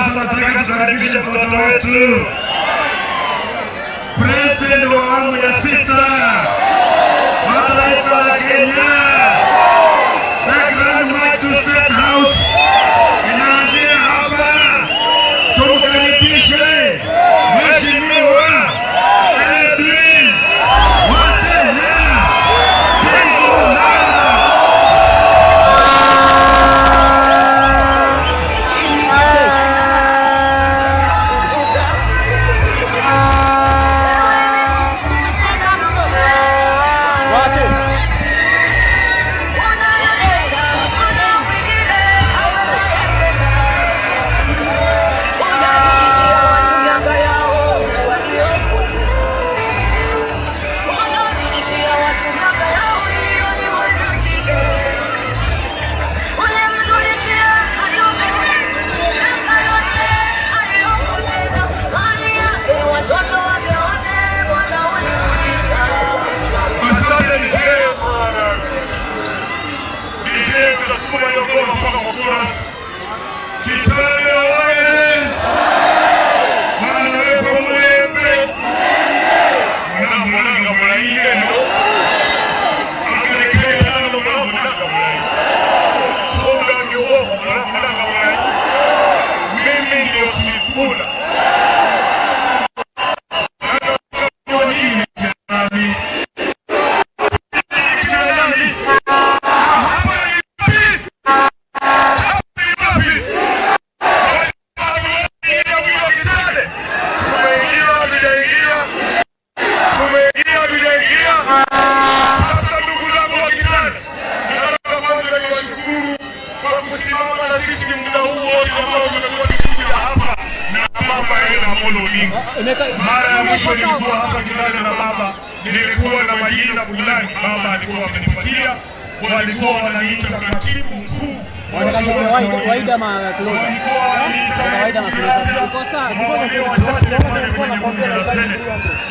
Sasa nataka tukaribishe mtoto wetu President wa awamu ya 6 wa taifa la Kenya, the Grand March to State House. Inaanzia hapa, tumkaribishe Mheshimiwa Edwin Watenya. Kitale oye! Mwana wepo mwembe! Mwana mulaike no! Akelekele nalo mwana mulaike! Songa nyoho mwana mulaike! Mimi ndio Sifuna! Mara ya mwisho nilikuwa hapa Kitale na baba, nilikuwa na majina fulani baba alikuwa amenipatia, walikuwa wananiita katibu mkuu wa chama cha kawaida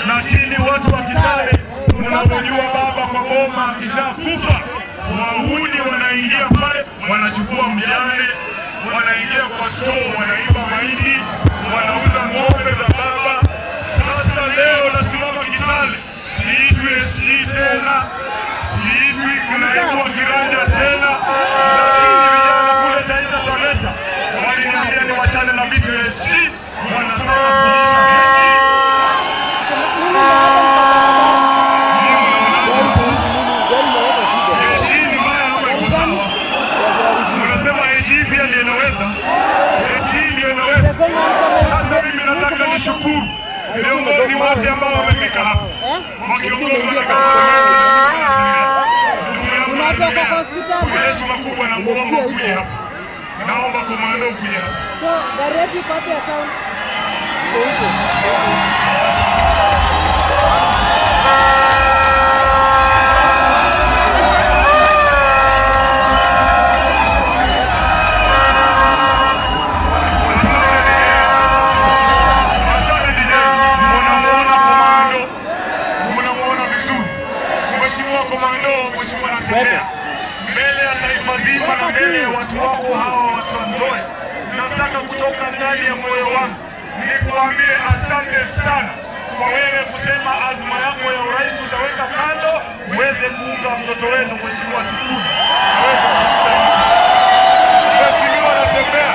lakini watu wa Kitale tunapojua baba kwa boma kishakufa, wahuni wanaingia pale, wanachukua mjane, wanaingia kwa store, wanaiba mahindi, wanauza ng'ombe za baba. Sasa leo nasimama Kitale, siitwi SG tena, siitwi kunaitwa kiranja tena, lakini vijana kule Taita Taveta waliniambia niwachane na vitu SG, wanataka kuitwa SG. Sasa mimi nataka nishukuru viongozi wote ambao wamefika hapa. Wakiongozwa na heshima kubwa na muomba kuja hapa. Naomba komando kuja hapa. So, direct party account. Mbele ya taifa zima na mbele ya watu wako hawa wa Trans Nzoia, nataka kutoka ndani ya moyo wangu nikuambie asante sana kwa wewe kusema azma yako ya urais utaweka kando uweze kuunga mtoto wenu Mheshimiwa Sifuna. Mheshimiwa anatembea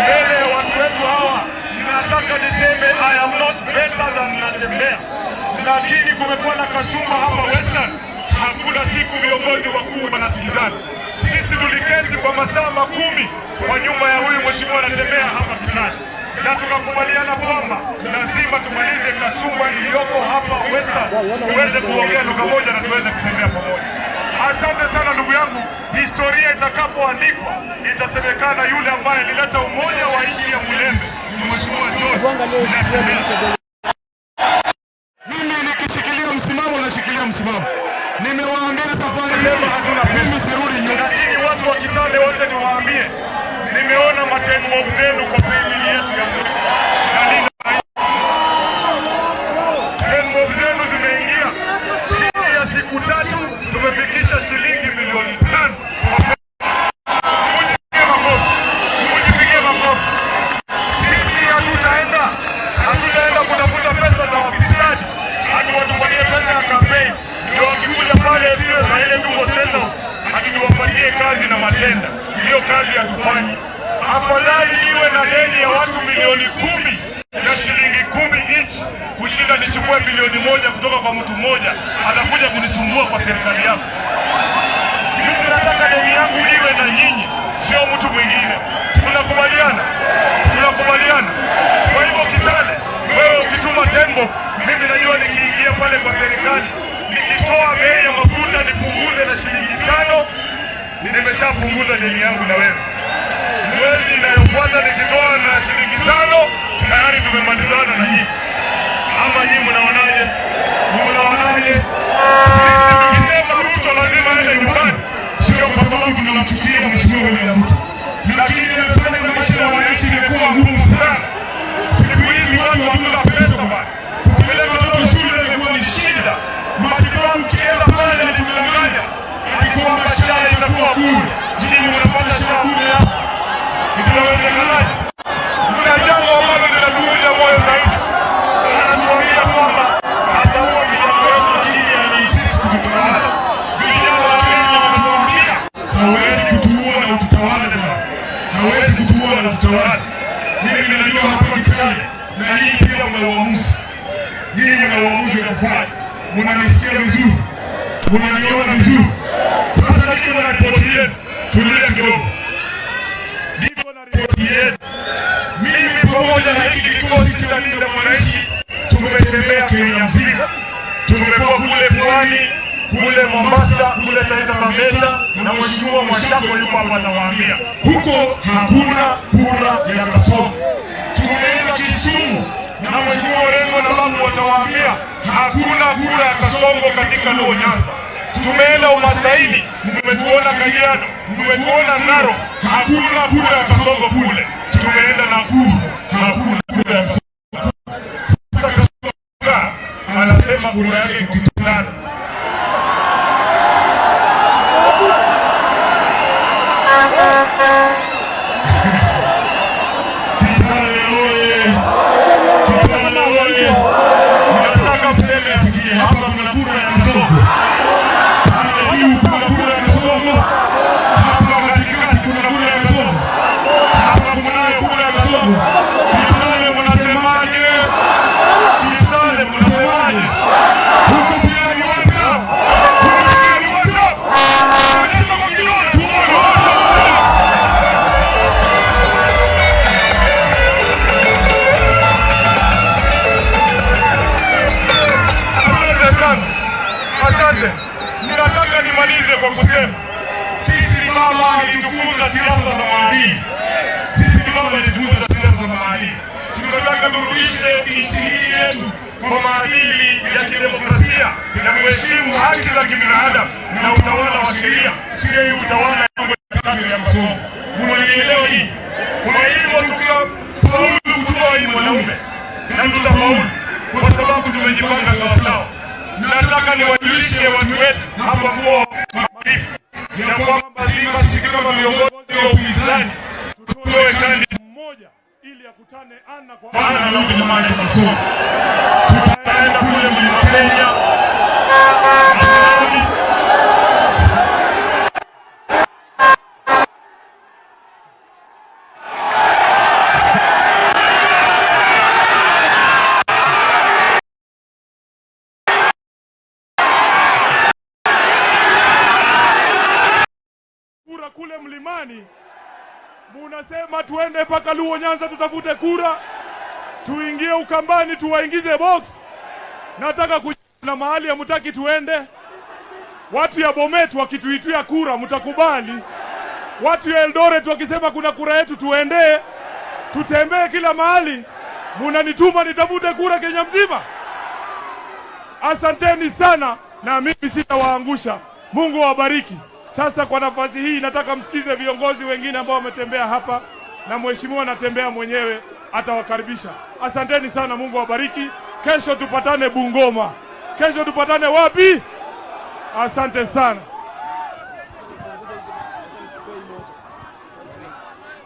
mbele ya watu wetu hawa, ninataka niseme I am not better than Natembea, lakini kumekuwa na kasumba hapa Western. Hakuna siku viongozi wakuu wanasikizana. Sisi tuliketi kwa masaa 10 kwa nyumba ya huyu Mheshimiwa Anatembea hapa Kitale, na tukakubaliana kwamba lazima tumalize kasumba iliyoko hapa Western, tuweze kuongea lugha moja na tuweze kutembea pamoja. Asante sana ndugu yangu, historia itakapoandikwa itasemekana yule ambaye alileta umoja wa nchi ya Mlembe ni Mheshimiwa George. Mimi nikishikilia msimamo nashikilia msimamo. Nimewaambia safari leo hatuna mimi sirudi nyuma. Lakini watu wa Kitale wote niwaambie, nimeona matendo zenu kwa pili yetu ya Mungu. Tendo zenu zimeingia chini ya siku 3 tumefikisha shilingi milioni 5. Mjipigie makofi. afadhali iwe na deni ya watu milioni 10 ya shilingi 10 each kushinda nichukue bilioni 1 kutoka kwa mtu mmoja atakuja kunisumbua kwa serikali yako. Mimi nataka deni yangu iwe na nyinyi, sio mtu mwingine. Tunakubaliana? Tunakubaliana. Kwa hivyo Kitale, wewe ukituma tembo, mimi najua nikiingia pale kwa serikali nikitoa bei ya mafuta nipunguze na shilingi 5, nimeshapunguza deni yangu na wewe. Mwezi inayofuata nikitoa na shilingi 5, tayari tumemalizana na nyinyi. Ama nyinyi mnaonaje? Mnaonaje? Sisi tukisema Ruto lazima aende nyumbani, sio kwa sababu tunamchukia mheshimiwa William Ruto, lakini imefanya maisha ya wananchi imekuwa ngumu sana. Siku hizi watu hatuna pesa bwana. Kupeleka watoto shule imekuwa ni shida. Matibabu kienda pale na tunanganya akikwamba SHA itakuwa bure. Nyinyi mnapata SHA bure hapa. Itawezekanaje? Kuna jambo ambalo linatuumiza moyo zaidi. Anatuambia kwamba ataua vijana wetu, lakini anainsist kututawala. Vijana wa Kenya wanatuambia hawezi kutuua na ututawala bwana. Hawezi kutuua na ututawala. Mimi ninajua hapa Kitale na hii pia mna uamuzi. Nyinyi mna uamuzi wa kufanya. Mnanisikia vizuri? Mnaniona vizuri? Sasa niko na ripoti yenu. Tulia kidogo. Niko na ripoti yenu. Mimi pamoja na hiki kikosi cha Linda Mwananchi tumetembea Kenya mzima. Tumekuwa kule Pwani, kule Mombasa, kule Taita Taveta, na mheshimiwa Mwashako yuko hapa anawaambia. Huko hakuna kura ya kasongo. Tumeenda Kisumu na mheshimiwa Orengo na babu watawaambia hakuna kura ya kasongo katika Luo Nyanza. Tumeenda Umasaini, mmetuona Kajiado, mmetuona Narok, hakuna kura ya kasongo kule. Tumeenda Nakuru, hakuna kura ya kasongo. Sasa anasema kura yake kukitana. Hapa kuna kura ya kasongo. Pale juu kuna kura ya kasongo. Hapa katikati kuna kura ya kasongo. Hapa kuna kura ya kasongo. Kitale mnasemaje? Kitale mnasemaje? Huko pia ni watu. Huko pia ni watu. Unasema kwa kidole tuone. Asante. Ninataka nimalize kwa kusema sisi ni mama alitufunza siasa za maadili. Sisi ni mama alitufunza siasa za maadili. Tunataka turudishe nchi hii yetu kwa maadili ya kidemokrasia na kuheshimu haki za kibinadamu na utawala wa sheria, sio hii utawala ya msomo. Unanielewa hii? Kwa hivyo tutafaulu kutoa hii mwanaume na tutafaulu kwa sababu tumejipanga sawasawa. Nataka niwajulishe watu wetu hapa kwa ya kwamba sisi kama viongozi wa upinzani tutoe kandidati mmoja ili akutane ana kwa ana na Ruto na Kasongo. Tutaenda kule Mlima Kenya. Kule mlimani munasema tuende mpaka Luo Nyanza tutafute kura, tuingie Ukambani tuwaingize box. Nataka na mahali ya mutaki tuende. Watu ya Bomet wakituitia kura mtakubali? Watu ya Eldoret wakisema kuna kura yetu tuende, tutembee kila mahali? Munanituma nitafute kura Kenya mzima? Asanteni sana na mimi sitawaangusha. Mungu awabariki. Sasa kwa nafasi hii nataka msikize viongozi wengine ambao wametembea hapa, na mheshimiwa anatembea mwenyewe atawakaribisha. Asanteni sana, Mungu awabariki. Kesho tupatane Bungoma. Kesho tupatane wapi? Asante sana.